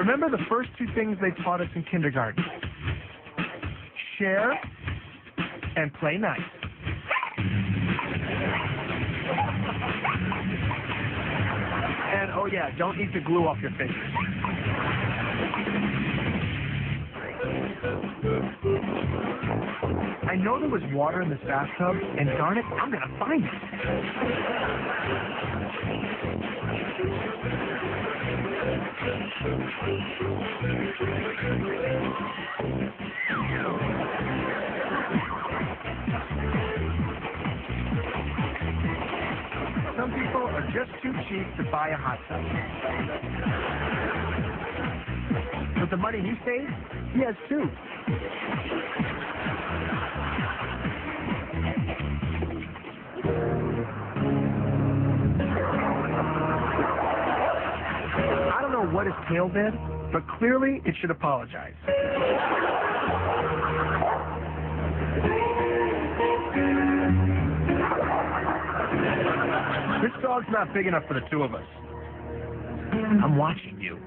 Remember the first two things they taught us in kindergarten? Share and play nice. And, oh yeah, don't eat the glue off your fingers. I know there was water in this bathtub, and darn it, I'm gonna find it. Some people are just too cheap to buy a hot tub. With the money he saved, he has two. I don't know what his tail did, but clearly it should apologize. This dog's not big enough for the two of us. I'm watching you.